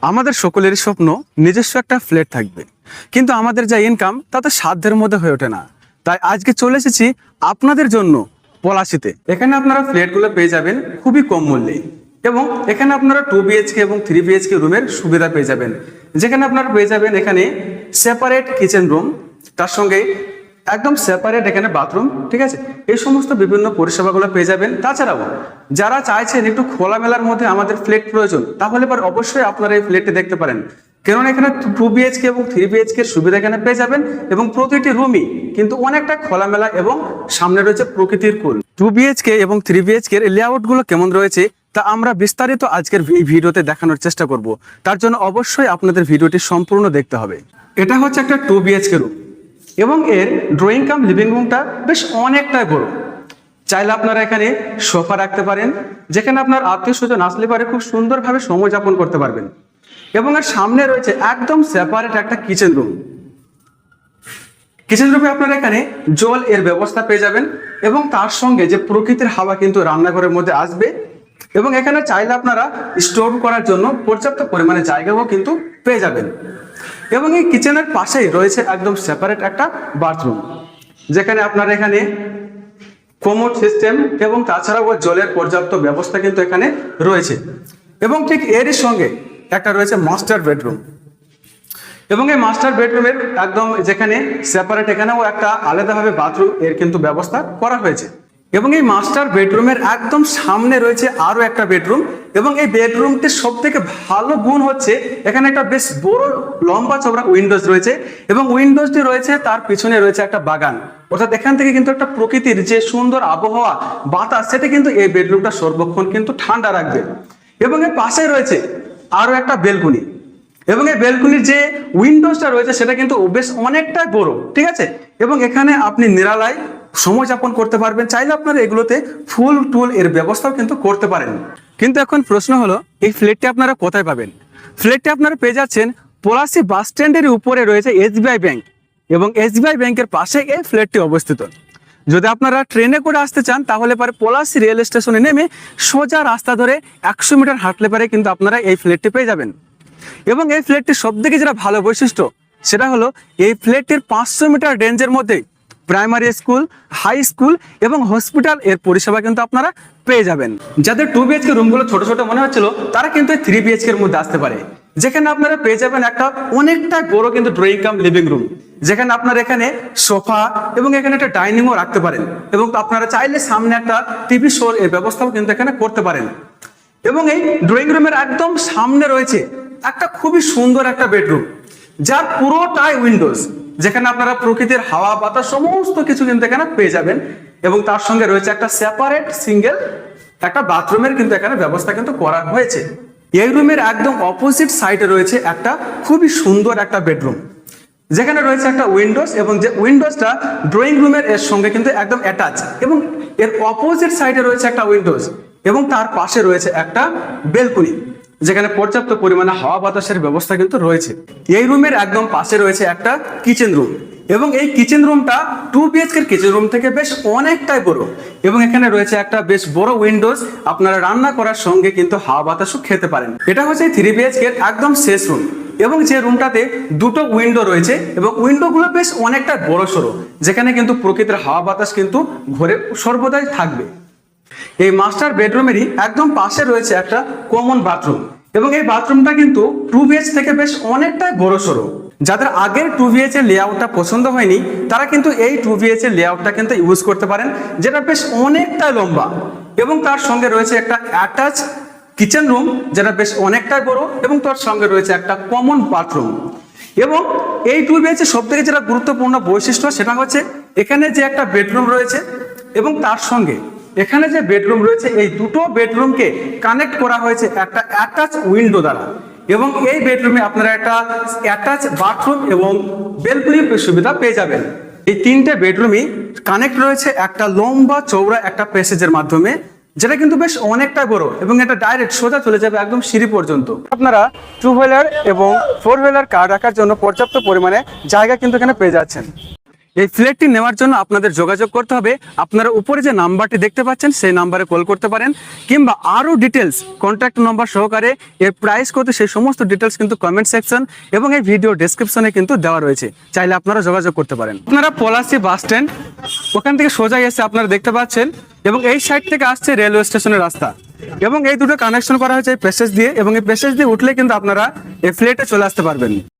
আমাদের সকলেরই স্বপ্ন নিজস্ব একটা ফ্ল্যাট থাকবে, কিন্তু আমাদের যা ইনকাম তাতে সাধ্যের মধ্যে হয়ে ওঠে না। তাই আজকে চলে এসেছি আপনাদের জন্য পলাশিতে। এখানে আপনারা ফ্ল্যাটগুলো পেয়ে যাবেন খুবই কম মূল্যে, এবং এখানে আপনারা 2 BHK এবং 3 BHK রুমের সুবিধা পেয়ে যাবেন, যেখানে আপনারা পেয়ে যাবেন এখানে সেপারেট কিচেন রুম, তার সঙ্গে একদম সেপারেট এখানে বাথরুম, ঠিক আছে। এই সমস্ত বিভিন্ন পরিষেবাগুলো পেয়ে যাবেন। তাছাড়াও যারা চাইছেন একটু খোলামেলার মধ্যে আমাদের ফ্ল্যাট প্রয়োজন, তাহলে এবার অবশ্যই আপনারা এই ফ্ল্যাটটি দেখতে পারেন, কেননা এখানে 2 BHK এবং 3 BHK এর সুবিধা এখানে পেয়ে যাবেন, এবং প্রতিটি রুমই কিন্তু অনেকটা খোলামেলা এবং সামনে রয়েছে প্রকৃতির কোল। 2 BHK এবং 3 BHK এর লেআউটগুলো কেমন রয়েছে তা আমরা বিস্তারিত আজকের এই ভিডিওতে দেখানোর চেষ্টা করব। তার জন্য অবশ্যই আপনাদের ভিডিওটি সম্পূর্ণ দেখতে হবে। এটা হচ্ছে একটা 2 BHK রুম, এবং এর ড্রয়িং কাম লিভিং রুমটা বেশ অনেকটাই বড়। চাইলে আপনারা এখানে সোফা রাখতে পারেন, যেখানে আপনার আত্মীয় স্বজন আসলে পারে খুব সুন্দরভাবে সময় যাপন করতে পারবেন। এবং এর সামনে রয়েছে একদম সেপারেট একটা কিচেন রুম। কিচেন রুমে আপনারা এখানে জল এর ব্যবস্থা পেয়ে যাবেন, এবং তার সঙ্গে যে প্রকৃতির হাওয়া কিন্তু রান্নাঘরের মধ্যে আসবে, এবং এখানে চাইলে আপনারা স্টোর করার জন্য পর্যাপ্ত পরিমাণে জায়গাও কিন্তু পেয়ে যাবেন। এবং এই কিচেনের পাশেই রয়েছে একদম সেপারেট একটা বাথরুম, যেখানে আপনারা এখানে কোমোড সিস্টেম এবং তাছাড়াও জলের পর্যাপ্ত ব্যবস্থা কিন্তু এখানে রয়েছে। এবং ঠিক এরই সঙ্গে একটা রয়েছে মাস্টার বেডরুম, এবং এই মাস্টার বেডরুমের একদম যেখানে সেপারেট এখানেও একটা আলাদাভাবে বাথরুম এর কিন্তু ব্যবস্থা করা হয়েছে। এবং এই মাস্টার বেডরুমের একদম সামনে রয়েছে আরো একটা বেডরুম, এবং এই বেডরুমটির সব থেকে ভালো গুণ হচ্ছে এখানে একটা বেশ বড় লম্বা চওড়া উইন্ডোজ রয়েছে, এবং উইন্ডোজটি রয়েছে তার পিছনে রয়েছে একটা বাগান, অর্থাৎ এখান থেকে কিন্তু একটা প্রকৃতির যে সুন্দর আবহাওয়া বাতাস সেটা কিন্তু এই বেডরুমটা সর্বক্ষণ কিন্তু ঠান্ডা রাখবে। এবং এর পাশে রয়েছে আরো একটা বেলকনি, এবং এই বেলকনির যে উইন্ডোজটা রয়েছে সেটা কিন্তু বেশ অনেকটাই বড়, ঠিক আছে। এবং এখানে আপনি নিরালায় সময় যাপন করতে পারবেন। চাইলে আপনারা এগুলোতে ফুল টুল এর ব্যবস্থাও কিন্তু করতে পারেন। কিন্তু এখন প্রশ্ন হলো, এই ফ্ল্যাটটি আপনারা কোথায় পাবেন? ফ্ল্যাটটি আপনারা পেয়ে যাচ্ছেন পলাশী বাস স্ট্যান্ডের উপরে রয়েছে SBI ব্যাংক, এবং SBI ব্যাংকের পাশে এই ফ্ল্যাটটি অবস্থিত। যদি আপনারা ট্রেনে করে আসতে চান তাহলে পরে পলাশী রেল স্টেশনে নেমে সোজা রাস্তা ধরে 100 মিটার হাঁটলে পারে কিন্তু আপনারা এই ফ্ল্যাটটি পেয়ে যাবেন। এবং এই ফ্ল্যাটটির সবথেকে যেটা ভালো বৈশিষ্ট্য সেটা হলো এই ফ্ল্যাটটির 500 মিটার রেঞ্জের মধ্যে প্রাইমারি স্কুল, হাই স্কুল এবং হসপিটাল এর পরিষেবা কিন্তু আপনারা পেয়ে যাবেন। যাদের 2 BHK রুমগুলো ছোট ছোট মনে হচ্ছিল তারা কিন্তু 3 BHK এর মধ্যে আসতে পারে, যেখানে আপনারা পেয়ে যাবেন একটা অনেকটা বড় কিন্তু ড্রয়িং কাম লিভিং রুম, যেখানে আপনারা এখানে সোফা এবং এখানে একটা ডাইনিংও রাখতে পারেন, এবং আপনারা চাইলে সামনে একটা টিভি শোর এর ব্যবস্থাও কিন্তু এখানে করতে পারেন। এবং এই ড্রয়িং রুমের একদম সামনে রয়েছে একটা খুবই সুন্দর একটা বেডরুম, যার পুরোটাই উইন্ডোজ, যেখানে আপনারা প্রকৃতির হাওয়া বাতাস সমস্ত কিছু কিন্তু এখানে পেয়ে যাবেন। এবং তার সঙ্গে রয়েছে একটা সেপারেট সিঙ্গেল একটা বাথরুমের কিন্তু এখানে ব্যবস্থা কিন্তু করা হয়েছে। এই রুমের একদম অপোজিট সাইডে রয়েছে একটা খুবই সুন্দর একটা বেডরুম, যেখানে রয়েছে একটা উইন্ডোজ, এবং যে উইন্ডোজটা ড্রয়িং রুমের এর সঙ্গে কিন্তু একদম অ্যাটাচ, এবং এর অপোজিট সাইডে রয়েছে একটা উইন্ডোজ, এবং তার পাশে রয়েছে একটা বেলকনি, যেখানে পর্যাপ্ত পরিমাণে হাওয়া বাতাসের ব্যবস্থা কিন্তু রয়েছে। এই রুমের একদম পাশে রয়েছে একটা কিচেন রুম, এবং এই কিচেন রুমটা 2 BHK এর কিচেন রুম থেকে বেশ অনেকটাই বড়, এবং এখানে রয়েছে একটা বেশ বড় উইন্ডোজ, আপনারা রান্না করার সঙ্গে কিন্তু হাওয়া বাতাসও খেতে পারেন। এটা হচ্ছে 3 BHK এর একদম শেষ রুম, এবং যে রুমটাতে দুটো উইন্ডো রয়েছে, এবং উইন্ডোগুলো বেশ অনেকটা বড় সড়ো, যেখানে কিন্তু প্রকৃতির হাওয়া বাতাস কিন্তু ঘরে সর্বদাই থাকবে। এই মাস্টার বেডরুমেরই একদম পাশে রয়েছে একটা কমন বাথরুম, এবং এই বাথরুমটা কিন্তু 2 BHK থেকে বেশ অনেকটাই বড় সড়ো। যাদের আগের 2 BHK এর লেআউটটা পছন্দ হয়নি তারা কিন্তু এই 2 BHK এর লেআউটটা কিন্তু ইউজ করতে পারেন, যেটা বেশ অনেকটা লম্বা, এবং তার সঙ্গে রয়েছে একটা অ্যাটাচ কিচেন রুম যেটা বেশ অনেকটাই বড়, এবং তার সঙ্গে রয়েছে একটা কমন বাথরুম। এবং এই 2 BHK সব থেকে যেটা গুরুত্বপূর্ণ বৈশিষ্ট্য সেটা হচ্ছে এখানে যে একটা বেডরুম রয়েছে, এবং তার সঙ্গে এখানে যে বেডরুম রয়েছে এই দুটো বেডরুমকে কানেক্ট করা হয়েছে একটা অ্যাটাচ উইন্ডো দ্বারা, এবং এই বেডরুমে আপনারা একটা অ্যাটাচ বাথরুম এবং বেলকনির সুবিধা পেয়ে যাবেন। এই 3টে বেডরুমই কানেক্ট রয়েছে একটা লম্বা চওড়া একটা প্যাসেজের মাধ্যমে, যেটা কিন্তু বেশ অনেকটা বড়, এবং এটা ডাইরেক্ট সোজা চলে যাবে একদম সিঁড়ি পর্যন্ত। আপনারা 2 হুইলার এবং 4 হুইলার কার রাখার জন্য পর্যাপ্ত পরিমাণে জায়গা কিন্তু এখানে পেয়ে যাচ্ছেন। এই ফ্ল্যাটটি নেওয়ার জন্য আপনাদের যোগাযোগ করতে হবে। আপনারা উপরে যে নাম্বারটি দেখতে পাচ্ছেন সেই নাম্বারে কল করতে পারেন, কিংবা আরও ডিটেলস কন্ট্যাক্ট নম্বর সহকারে এর প্রাইস কত সেই সমস্ত ডিটেলস কিন্তু কমেন্ট সেকশন এবং এই ভিডিও ডেসক্রিপশনে কিন্তু দেওয়া রয়েছে, চাইলে আপনারা যোগাযোগ করতে পারেন। আপনারা পলাশী বাস স্ট্যান্ড ওখান থেকে সোজা এসে আপনারা দেখতে পাচ্ছেন, এবং এই সাইড থেকে আসছে রেলওয়ে স্টেশনের রাস্তা, এবং এই দুটো কানেকশন করা হয়েছে এই প্যাসেজ দিয়ে, এবং এই প্যাসেজ দিয়ে উঠলে কিন্তু আপনারা এই ফ্ল্যাটে চলে আসতে পারবেন।